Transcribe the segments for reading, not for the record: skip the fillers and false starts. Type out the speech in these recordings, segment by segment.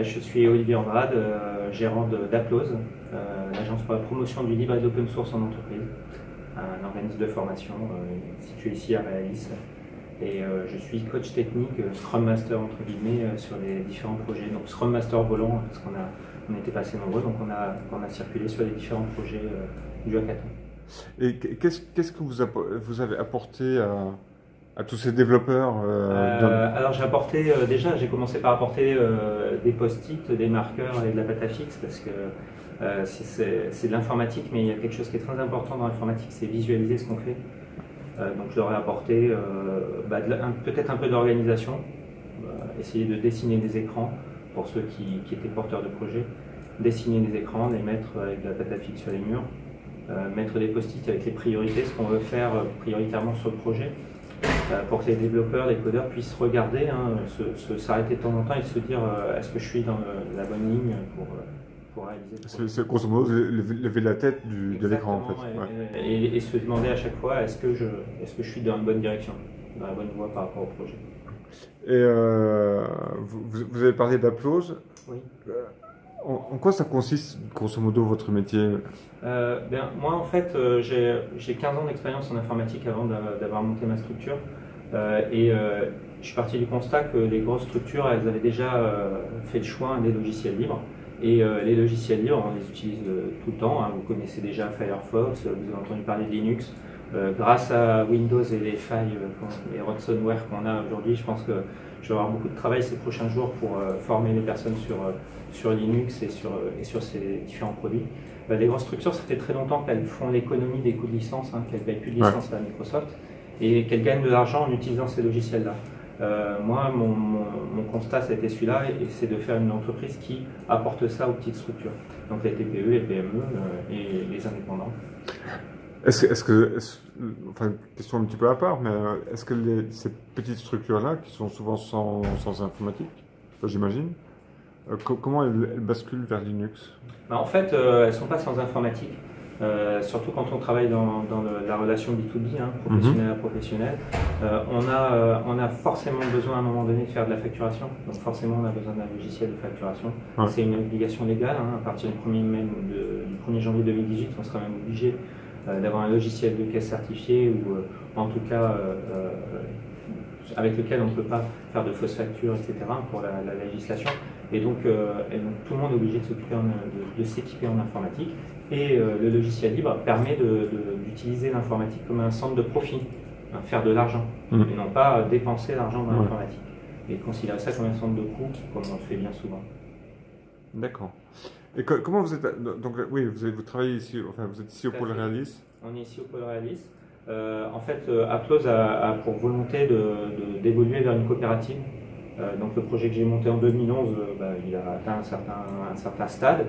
Je suis Olivier Andrade, gérant d'Applose, l'agence pour la promotion du libre et de l'open source en entreprise, un organisme de formation situé ici à Réalis. Et je suis coach technique, Scrum Master entre guillemets, sur les différents projets. Donc Scrum Master volant, parce on était pas assez nombreux, donc on a circulé sur les différents projets du hackathon. Et qu'est-ce que vous avez apporté à tous ces développeurs Alors j'ai apporté, déjà j'ai commencé par apporter des post-it, des marqueurs et de la pâte à fixe, parce que c'est de l'informatique, mais il y a quelque chose qui est très important dans l'informatique, c'est visualiser ce qu'on fait. Donc je leur ai apporté peut-être un peu d'organisation, essayer de dessiner des écrans pour ceux qui étaient porteurs de projets, dessiner des écrans, les mettre avec de la pâte à fixe sur les murs, mettre des post-it avec les priorités, ce qu'on veut faire prioritairement sur le projet, pour que les développeurs, les codeurs puissent regarder, s'arrêter de temps en temps et se dire est-ce que je suis dans la bonne ligne pour réaliser le projet. C'est grosso modo lever la tête de l'écran en fait. Ouais. Et se demander à chaque fois est-ce que je suis dans la bonne direction, dans la bonne voie par rapport au projet. Et vous avez parlé d'Applose. Oui. En quoi ça consiste, grosso modo, votre métier? Moi, en fait, j'ai 15 ans d'expérience en informatique avant d'avoir monté ma structure. Je suis parti du constat que les grosses structures, elles avaient déjà fait le choix des logiciels libres. Et les logiciels libres, on les utilise tout le temps. Hein. Vous connaissez déjà Firefox, vous avez entendu parler de Linux. Grâce à Windows et les failles, les ransomware qu'on a aujourd'hui, je pense que je vais avoir beaucoup de travail ces prochains jours pour former les personnes sur Linux et sur ces différents produits. Les grosses structures, ça fait très longtemps qu'elles font l'économie des coûts de licence, hein, qu'elles ne payent plus de licence à Microsoft et qu'elles gagnent de l'argent en utilisant ces logiciels-là. Moi, mon constat, ça a été celui-là, et c'est de faire une entreprise qui apporte ça aux petites structures. Donc les TPE, les PME et les indépendants. Enfin, question un petit peu à part, mais est-ce que ces petites structures-là, qui sont souvent sans informatique, j'imagine, comment elles basculent vers Linux? En fait, elles ne sont pas sans informatique. Surtout quand on travaille dans la relation B2B, hein, professionnel à professionnel, on a forcément besoin à un moment donné de faire de la facturation. Donc forcément on a besoin d'un logiciel de facturation. Ouais. C'est une obligation légale, hein, à partir du 1er janvier 2018, on sera même obligé d'avoir un logiciel de caisse certifié ou en tout cas avec lequel on ne peut pas faire de fausses factures, etc. pour la législation. Et donc tout le monde est obligé de s'équiper en informatique. Et le logiciel libre permet d'utiliser l'informatique comme un centre de profit, hein, faire de l'argent, et non pas dépenser l'argent dans l'informatique. Et considérer ça comme un centre de coût, comme on le fait bien souvent. D'accord. Et comment vous êtes... Donc oui, vous travaillez ici, enfin vous êtes ici au pôle Réalis. On est ici au pôle Réalis. En fait, Applose a pour volonté d'évoluer vers une coopérative. Donc le projet que j'ai monté en 2011, il a atteint un certain stade.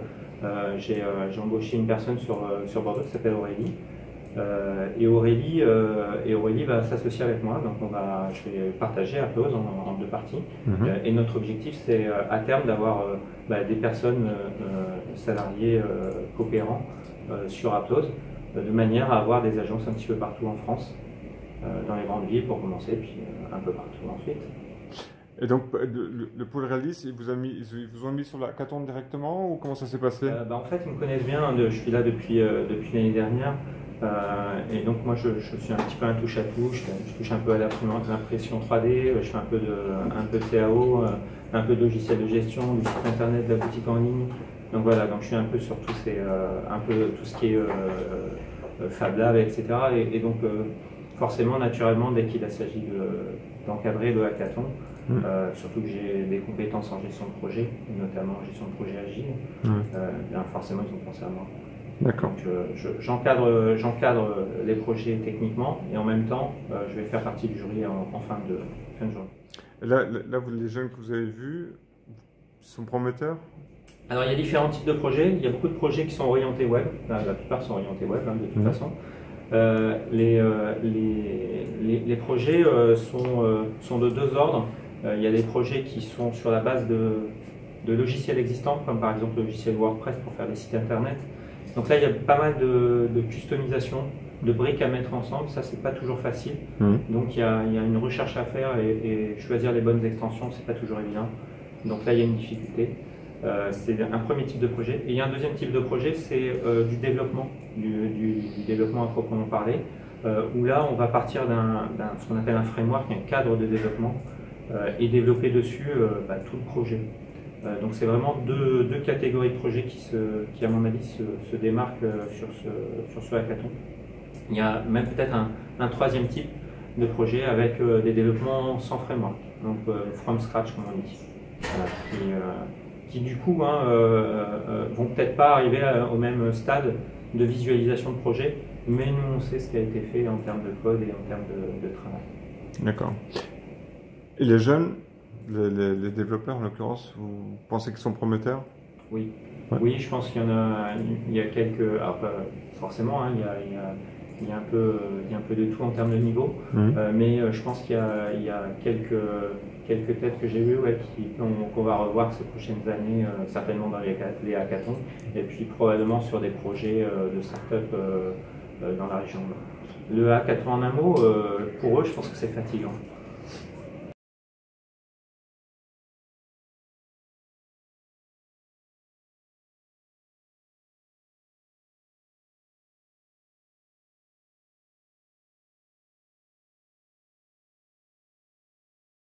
J'ai embauché une personne sur Bordeaux qui s'appelle Aurélie. Et Aurélie va s'associer avec moi. Donc je vais partager Applose en deux parties. Et notre objectif, c'est à terme d'avoir des personnes salariées coopérants sur Applose, de manière à avoir des agences un petit peu partout en France, dans les grandes villes pour commencer, puis un peu partout ensuite. Et donc, le pôle Réalis, ils vous ont mis sur la hackathon directement ou comment ça s'est passé? En fait, ils me connaissent bien, je suis là depuis l'année dernière. Et donc, moi, je suis un petit peu un touche-à-touche. Je touche un peu à l'impression 3D, je fais un peu de CAO, un peu de logiciel de gestion, du site internet, de la boutique en ligne. Donc voilà, donc je suis un peu sur tout ce qui est Fab Lab, etc. Et donc, forcément, naturellement, dès qu'il s'agit d'encadrer le hackathon, surtout que j'ai des compétences en gestion de projet, notamment en gestion de projet agile, forcément ils ont pensé à moi. D'accord. Donc j'encadre les projets techniquement et en même temps je vais faire partie du jury en fin de journée. Là, les jeunes que vous avez vus sont prometteurs? Alors il y a différents types de projets, il y a beaucoup de projets qui sont orientés web, la plupart sont orientés web de toute façon. Les projets sont de deux ordres. Il y a des projets qui sont sur la base de logiciels existants, comme par exemple le logiciel WordPress pour faire des sites internet. Donc là, il y a pas mal de customisation, de briques à mettre ensemble. Ça, c'est pas toujours facile. Donc il y a une recherche à faire et choisir les bonnes extensions, c'est pas toujours évident. Donc là, il y a une difficulté. C'est un premier type de projet. Et il y a un deuxième type de projet, c'est du développement, du développement à proprement parler, où là, on va partir ce qu'on appelle un framework, un cadre de développement, et développer dessus tout le projet. Donc c'est vraiment deux catégories de projets qui à mon avis, se démarquent sur ce hackathon. Il y a même peut-être un troisième type de projet avec des développements sans framework, donc from scratch comme on dit, qui du coup vont peut-être pas arriver au même stade de visualisation de projet, mais nous on sait ce qui a été fait en termes de code et en termes de travail. D'accord. Et les jeunes, les développeurs en l'occurrence, vous pensez qu'ils sont prometteurs? Oui. Ouais. Oui, je pense qu'il y a quelques. Alors, forcément, il y a un peu de tout en termes de niveau, mais je pense qu'il y a quelques têtes que j'ai vues qu'on va revoir ces prochaines années, certainement dans les hackathons, et puis probablement sur des projets de start-up dans la région. Le hackathon en un mot, pour eux, je pense que c'est fatigant.